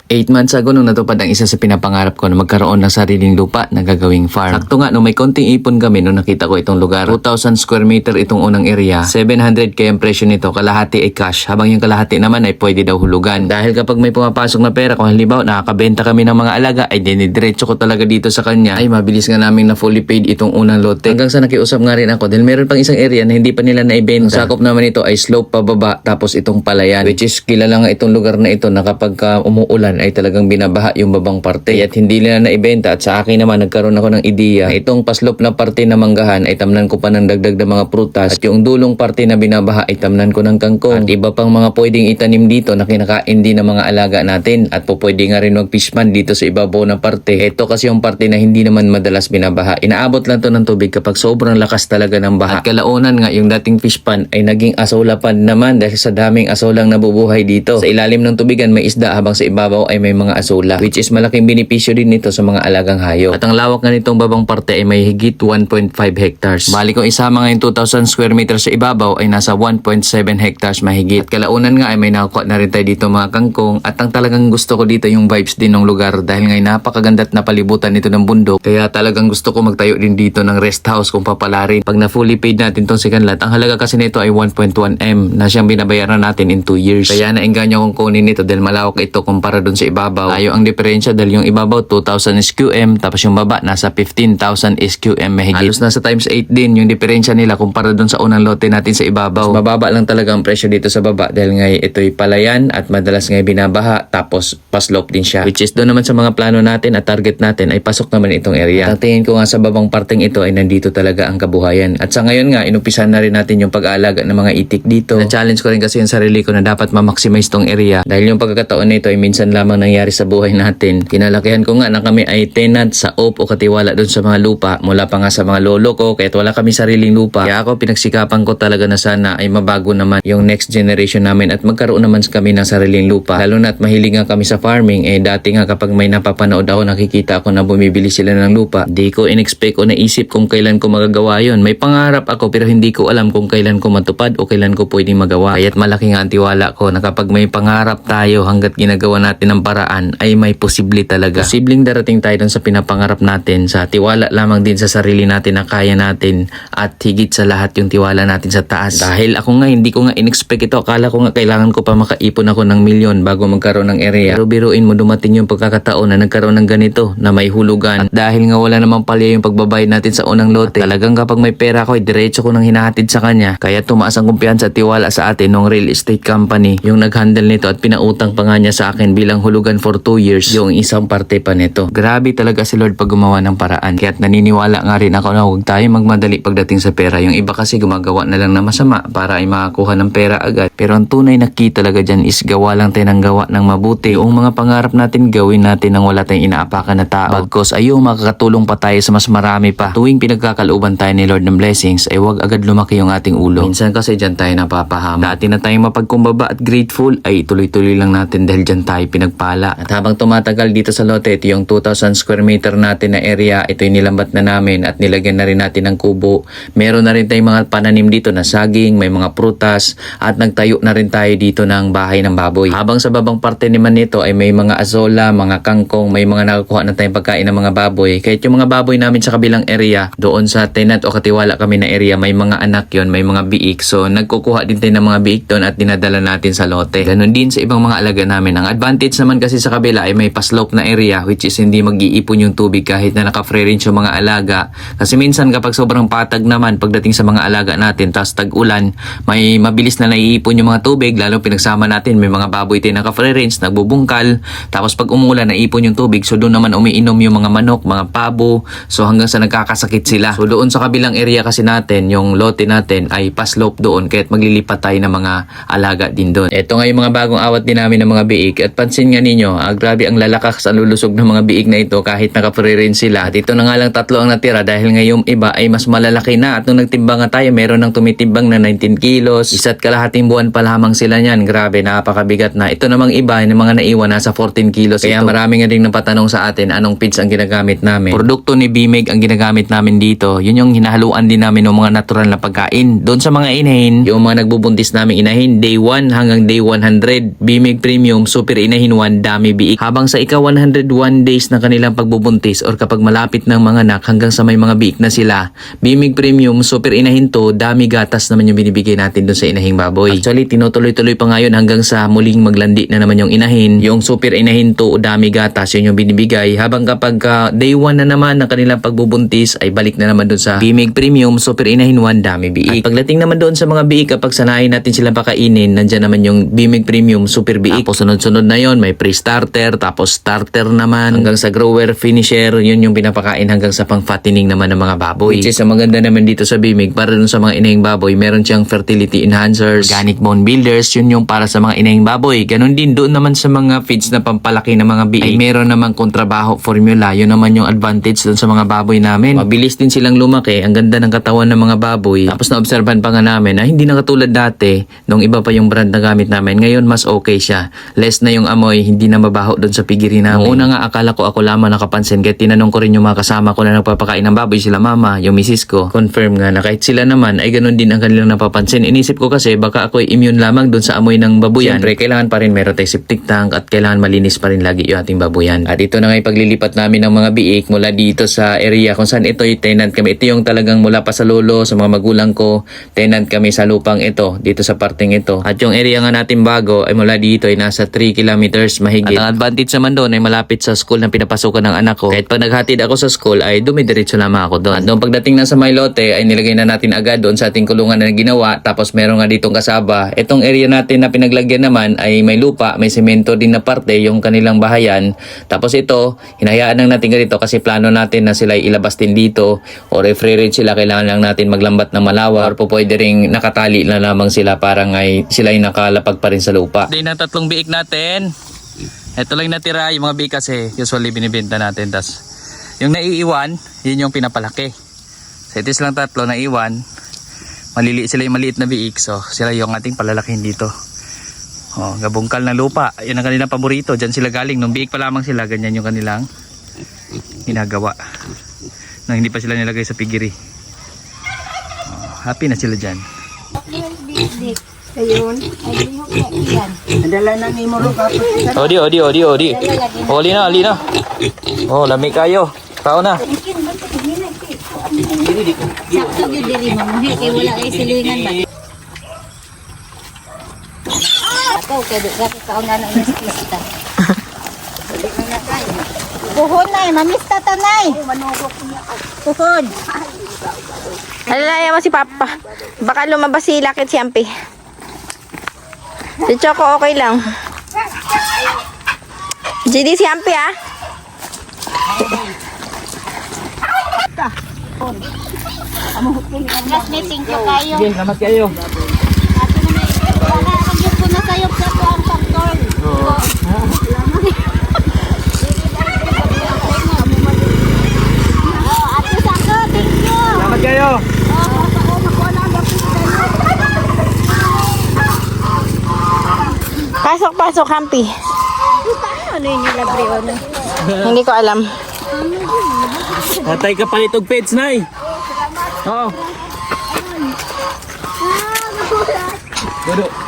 8 months ago nung natupad ang isa sa pinapangarap ko na magkaroon ng sariling lupa na gagawing farm. Sakto nga nung may konting ipon kami nung nakita ko itong lugar. 2,000 square meter itong unang area. 700k ang presyo nito, kalahati ay cash. Habang yung kalahati naman ay pwede daw hulugan. Dahil kapag may pumapasok na pera, kung halimbawa nakakabenta kami ng mga alaga, ay dinidiretso ko talaga dito sa kanya. Ay mabilis nga namin na fully paid itong unang lote. Hanggang sa nakiusap nga rin ako dahil meron pang isang area na hindi pa nila naibenta. Ang sakop naman ito ay slope pababa tapos itong palayan. Which is kilala nga itong lugar na ito na kapag umuulan ay talagang binabaha yung babang parte at hindi nila naibenta. At sa akin naman nagkaroon ako ng ideya na itong paslop na parte na manggahan ay tamnan ko pa ng dagdag na mga prutas at yung dulong parte na binabaha ay tamnan ko ng kangkong at iba pang mga pwedeng itanim dito na kinakain din ng mga alaga natin at pwede nga rin mag-fishman dito sa ibabaw na parte. Ito kasi yung parte na hindi naman madalas binabaha. Inaabot lang to ng tubig kapag sobrang lakas talaga ng baha. At kalaunan nga yung dating fishpan ay naging asolapan naman dahil sa daming asolang nabubuhay dito. Sa ilalim ng tubigan may isda habang sa ibabaw ay may mga asola, which is malaking benepisyo din nito sa mga alagang hayop. At ang lawak nga nitong babang parte ay may higit 1.5 hectares. Bali kung isama nga yung 2,000 square meters sa ibabaw ay nasa 1.7 hectares mahigit. At kalaunan nga ay may nakuha na rin tayo dito mga kangkong. At ang talagang gusto ko dito yung vibes din ng lugar dahil ngay napakaganda't na palibutan nito ng bundok. Kaya talagang gusto ko magtayo din dito ng rest house kung papalarin. Pag na fully paid natin tong second lot, ang halaga kasi nito ay 1.1M na siyang binabayaran natin in 2 years. Kaya nainganyo kong kunin nito dahil malawak ito kumpara dun sa ibabaw. Tayo ang diferensya dahil yung ibabaw 2,000 SQM tapos yung baba nasa 15,000 SQM mahigit. Halos nasa times 8 din yung diferensya nila kumpara dun sa unang lote natin sa ibabaw. Mas mababa lang talaga ang presyo dito sa baba dahil ngay ito'y palayan at madalas ngay binabaha tapos paslope din siya. Which is doon naman sa mga plano natin at target natin ay pasok naman itong area. At tingin ko nga sa babang parteng ito ay nandito talaga ang kabuhayan. At sa ngayon nga inumpisahan na rin natin yung pag-aalaga ng mga itik dito. Na-challenge ko rin kasi yung sarili ko na dapat ma-maximize tong area dahil yung pagkakataon nito ay minsan lamang nangyari sa buhay natin. Kinalakihan ko nga na kami ay tenant sa OP o katiwala doon sa mga lupa mula pa nga sa mga lolo ko kahit wala kami sariling lupa. Kaya ako pinagsikapan ko talaga na sana ay mabago naman yung next generation namin at magkaroon naman kami ng sariling lupa. Lalo na't mahilig nga kami sa farming dati nga kapag may napapanood ako nakikita ako na bumibili sila ng lupa. Di ko in-expect o naisip kung kailan ko magagawa yun. May pangarap ako pero hindi ko alam kung kailan ko matupad o kailan ko pwedeng magawa. Kaya't malaki nga ang tiwala ko na kapag may pangarap tayo hanggat ginagawa natin ang paraan ay may posible talaga. Posibleng darating tayo dun sa pinapangarap natin sa tiwala lamang din sa sarili natin na kaya natin at higit sa lahat yung tiwala natin sa taas. Dahil ako nga hindi ko nga in-expect ito. Akala ko nga kailangan ko pa makaipon ako ng milyon bago magkaroon ng area. Pero biruin mo dumating yung pagkakataon na nagkaroon ng ganito na may hulugan. At dahil nga wala namang palya yung pagbabayad natin sa unang lote, talagang kapag may pera ko ay diretso ko nang hinahatid sa kanya. Kaya tumaas ang kumpiyansa at tiwala sa atin ng real estate company yung nag-handle nito at pinautang pa nga niya sa akin bilang hulugan for 2 years yung isang parte pa nito. Grabe talaga si Lord pag gumawa ng paraan. Kaya't naniniwala nga rin ako na huwag tayo magmadali pagdating sa pera. Yung iba kasi gumagawa na lang na masama para ay makakuha ng pera agad. Pero ang tunay na key talaga dyan is gawa lang tayo ng gawa ng mabuti. Yung mga pangarap natin gawin natin nang wala tayong inaapakan na tao. Bagkos ay yung makakatulong pa tayo sa mas marami pa. Tuwing pinagkakalooban tayo ni Lord ng blessings ay huwag agad lumaki yung ating ulo. Minsan kasi dyan tayo napapahama. Dati na tayong mapagkumbaba at grateful ay tuloy-tuloy lang natin dahil dyan tayo pinagpala. At habang tumatagal dito sa lote, ito yung 2,000 square meter natin na area, ito'y nilambat na namin at nilagyan na rin natin ng kubo. Meron na rin tayong mga pananim dito na saging, may mga prutas at nagtayo na rin tayo dito ng bahay ng baboy. Habang sa babang parte naman nito ay may mga azola, mga kangkong, may mga nakakuha na tayong pagkain ng mga baboy. Kahit yung mga baboy namin sa kabilang area, doon sa tenant o katiwala kami na area, may mga anak yon, may mga biik. So nagkukuha din tayo ng mga biik doon at dinadala natin sa lote. Ganon din sa ibang mga alaga namin. Ang advantage naman kasi sa kabila ay may paslope na area which is hindi mag-iipon yung tubig kahit na naka-free range yung mga alaga. Kasi minsan kapag sobrang patag naman pagdating sa mga alaga natin, tapos tag-ulan, may mabilis na naiipon yung mga tubig, lalo pinagsama natin may mga baboy tayo naka-free range, nagbubungkal, tapos pag umulan naipon yung tubig, so doon naman umiinom yung mga manok, mga pabo, so hanggang sa nagkakasakit sila. So doon sa kabilang area kasi natin, yung lote natin ay paslope doon, kaya't maglilipat tayo ng mga alaga din doon. Ito nga yung mga bagong awat din namin ng mga biik at pansin nga ninyo, grabe ang lalakas ang lulusog ng mga biik na ito kahit naka-free range sila. At ito na nga lang 3 ang natira dahil ngayong iba ay mas malalaki na at nung nagtimbang nga tayo, meron ng tumitimbang na 19 kilos. Isa't kalahating buwan pa lamang sila niyan. Grabe, napakabigat na. Ito namang iba, yung mga naiwan nasa 14 kilos. Kaya marami nga rin napatanong sa atin anong feeds ang ginagamit namin. Produkto ni Bimig ang ginagamit namin dito. Yun yung hinahaluan din namin ng mga natural na pagkain. Doon sa mga inahin, yung mga nagbubuntis namin inahin, day 1 hanggang day 100, Bimig Premium Super Inahin 1 Dami Biik. Habang sa ika 101 days na kanilang pagbubuntis or kapag malapit ng mga anak hanggang sa may mga biik na sila, Bimig Premium Super Inahin to, dami gatas naman yung binibigay natin doon sa inahing baboy. Actually, tinutuloy-tuloy pa ngayon hanggang sa muling maglandi na naman yung inahin. Yung Super Inahin to, dami gatas, yun yung binibigay. Habang kapag day 1 na naman ng kanilang pagbubuntis ay balik na naman doon sa Bimig Premium Super Inahin 1 Dami Biik. At pagdating naman doon sa mga biik, kapag sanayin natin silang pakainin, nandyan naman yung Bimig Premium Super Biik. Tapos sunod-sunod na yon, may pre-starter, tapos starter naman, hanggang sa grower, finisher, yun yung pinapakain hanggang sa pang-fattening naman ng mga baboy. Which is ang maganda naman dito sa Bimig, para dun sa mga inahing baboy, meron siyang fertility enhancers, organic bone builders, yun yung para sa mga inahing baboy. Ganon din doon naman sa mga feeds na pampalaki ng mga biik, ay meron namang kontrabaho formula, yun naman yung advantage dun sa mga baboy namin. Mabilis din silang lumaki, ang ganda ng katawan ng mga baboy. Tapos na-obserban pa nga namin na hindi na katulad dati, nung iba pa yung brand na gamit namin, ngayon mas okay siya. Less na yung amoy, hindi na mabaho doon sa pigiri namin. Una nga akala ko ako lamang nakapansin, kaya tinanong ko rin yung mga kasama ko na nagpapakain ng baboy, sila mama, yung misis ko. Confirm nga na kahit sila naman ay ganun din ang kanilang napapansin. Inisip ko kasi baka ako'y immune lamang doon sa amoy ng babuyan. Siyempre kailangan pa rin meron tayong septic tank at kailangan malinis pa rin lagi yung ating babuyan. At ito na nga yung paglilipat namin ng mga biik mula dito sa area kung saan ito yung tenant kami. Ito yung talagang mula pa sa lolo, sa mga magulang ko, tenant kami sa lupang ito, dito sa parteng ito. At yung area nga natin bago ay mula dito ay nasa 3 kilometers mahigit. At ang advantage naman doon ay malapit sa school na pinapasukan ng anak ko. Kahit pag naghatid ako sa school ay dumidiretso lamang ako doon. At doon pagdating na sa may lote ay nilagay na natin agad doon sa ating kulungan na ginawa. Tapos meron nga ditong kasaba. Itong area natin na pinaglagyan naman ay may lupa, may semento din na parte yung kanilang bahayan. Tapos ito, hinahayaan lang natin ganito kasi plano natin na sila ilabas din dito o refrigerate sila. Kailangan lang natin maglambat ng malawa or po pwede ring nakatali na lamang sila para ngay sila ay nakalapag pa rin sa lupa. Day na tatlong biik natin. Ito lang natira, yung mga biik kasi usually binibenta natin. Tas yung naiiwan, yun yung pinapalaki. So ito lang tatlo naiiwan. Maliliit sila, yung maliit na biik. So sila yung ating palalakihin dito. Oh, gabungkal na lupa. Yan ang kanilang paborito. Diyan sila galing. Nung biik pa lamang sila, ganyan yung kanilang ginagawa. Nang hindi pa sila nilagay sa pigiri. Oh, happy na sila dyan. Ayun, ay lihok na iyan. Nadala na ni Moro kapos. Odi. Ali na. Oh, lami kayo. Tao na. Sakto yun diri mamuhi kay wala kay silingan ba. Ako kay dugati kaon na ng ispista. Puhon na, mamista tanay. Puhon. Alalayan mo si Papa. Baka lumabas si Lakit Siyampi. Si Choco okay lang. GD Siyampi ah. Last meeting ko kayo. Okay, salamat kayo. Ato na may nakakagit ko na sayop sa ko ang faktor. Ate Sako, thank you. Salamat kayo. Pasok, Hampi. Ano yun yung labre o na? Hindi ko alam. Natay ka palitog pets, Nay. Oo. Gudo.